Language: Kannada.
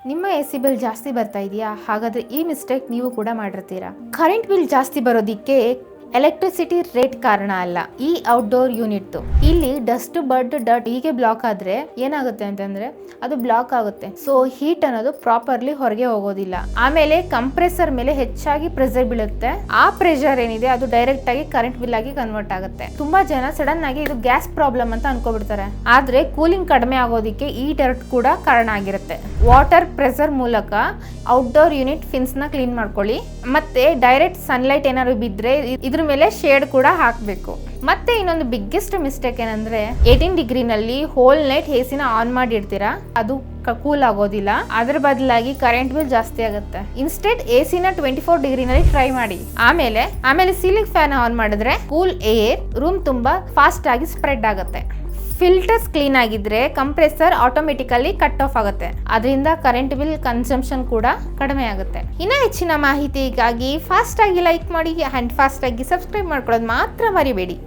ನಿಮ್ಮ AC ಬಿಲ್ ಜಾಸ್ತಿ ಬರ್ತಾ ಇದೆಯಾ? ಹಾಗಾದ್ರೆ ಈ ಮಿಸ್ಟೇಕ್ ನೀವು ಕೂಡ ಮಾಡಿರ್ತೀರಾ. ಕರೆಂಟ್ ಬಿಲ್ ಜಾಸ್ತಿ ಬರೋದಿಕ್ಕೆ ಎಲೆಕ್ಟ್ರಿಸಿಟಿ ರೇಟ್ ಕಾರಣ ಅಲ್ಲ, ಈ ಔಟ್ಡೋರ್ ಯೂನಿಟ್. ಇಲ್ಲಿ ಡಸ್ಟ್ ಬಡ್ ಡಟ್ ಹೀಗೆ ಬ್ಲಾಕ್ ಆದ್ರೆ ಏನಾಗುತ್ತೆ ಅಂತಂದ್ರೆ ಅದು ಬ್ಲಾಕ್ ಆಗುತ್ತೆ. ಸೊ ಹೀಟ್ ಅನ್ನೋದು ಪ್ರಾಪರ್ಲಿ ಹೊರಗೆ ಹೋಗೋದಿಲ್ಲ. ಆಮೇಲೆ ಕಂಪ್ರೆಸರ್ ಮೇಲೆ ಹೆಚ್ಚಾಗಿ ಪ್ರೆಷರ್ ಬೀಳುತ್ತೆ. ಆ ಪ್ರೆಷರ್ ಏನಿದೆ ಅದು ಡೈರೆಕ್ಟ್ ಆಗಿ ಕರೆಂಟ್ ಬಿಲ್ ಆಗಿ ಕನ್ವರ್ಟ್ ಆಗುತ್ತೆ. ತುಂಬಾ ಜನ ಸಡನ್ ಆಗಿ ಇದು ಗ್ಯಾಸ್ ಪ್ರಾಬ್ಲಮ್ ಅಂತ ಅನ್ಕೋಬಿಡ್ತಾರೆ. ಆದ್ರೆ ಕೂಲಿಂಗ್ ಕಡಿಮೆ ಆಗೋದಿಕ್ಕೆ ಈ ಡರ್ಟ್ ಕೂಡ ಕಾರಣ ಆಗಿರುತ್ತೆ. ವಾಟರ್ ಪ್ರೆಷರ್ ಮೂಲಕ ಔಟ್ಡೋರ್ ಯೂನಿಟ್ ಫಿನ್ಸ್ ನ ಕ್ಲೀನ್ ಮಾಡ್ಕೊಳ್ಳಿ. ಮತ್ತೆ ಡೈರೆಕ್ಟ್ ಸನ್ಲೈಟ್ ಏನಾದ್ರು ಬಿದ್ರೆ ಇದ್ರ ಮೇಲೆ ಶೇಡ್ ಕೂಡ ಹಾಕಬೇಕು. ಮತ್ತೆ ಇನ್ನೊಂದು ಬಿಗ್ಗೆಸ್ಟ್ ಮಿಸ್ಟೇಕ್ ಏನಂದ್ರೆ 18 ಡಿಗ್ರಿನಲ್ಲಿ ಹೋಲ್ ನೈಟ್ AC ನ ಆನ್ ಮಾಡಿ ಇಡ್ತೀರಾ, ಅದು ಕೂಲ್ ಆಗೋದಿಲ್ಲ. ಅದ್ರ ಬದಲಾಗಿ ಕರೆಂಟ್ ಬಿಲ್ ಜಾಸ್ತಿ ಆಗುತ್ತೆ. ಇನ್ಸ್ಟೆಡ್ AC ನ 24 ಡಿಗ್ರಿನಲ್ಲಿ ಟ್ರೈ ಮಾಡಿ. ಆಮೇಲೆ ಸೀಲಿಂಗ್ ಫ್ಯಾನ್ ಆನ್ ಮಾಡಿದ್ರೆ ಕೂಲ್ ಏರ್ ರೂಮ್ ತುಂಬಾ ಫಾಸ್ಟ್ ಆಗಿ ಸ್ಪ್ರೆಡ್ ಆಗುತ್ತೆ. ಫಿಲ್ಟರ್ಸ್ ಕ್ಲೀನ್ ಆಗಿದ್ರೆ ಕಂಪ್ರೆಸರ್ ಆಟೋಮೆಟಿಕಲಿ ಕಟ್ ಆಫ್ ಆಗುತ್ತೆ. ಅದರಿಂದ ಕರೆಂಟ್ ಬಿಲ್ ಕನ್ಸಂಪ್ಷನ್ ಕೂಡ ಕಡಿಮೆ ಆಗುತ್ತೆ. ಇನ್ನ ಹೆಚ್ಚಿನ ಮಾಹಿತಿಗಾಗಿ ಫಾಸ್ಟ್ ಆಗಿ ಲೈಕ್ ಮಾಡಿ ಅಂಡ್ ಫಾಸ್ಟ್ ಆಗಿ ಸಬ್ಸ್ಕ್ರೈಬ್ ಮಾಡ್ಕೊಳ್ಳೋದು ಮಾತ್ರ ಮರಿಬೇಡಿ.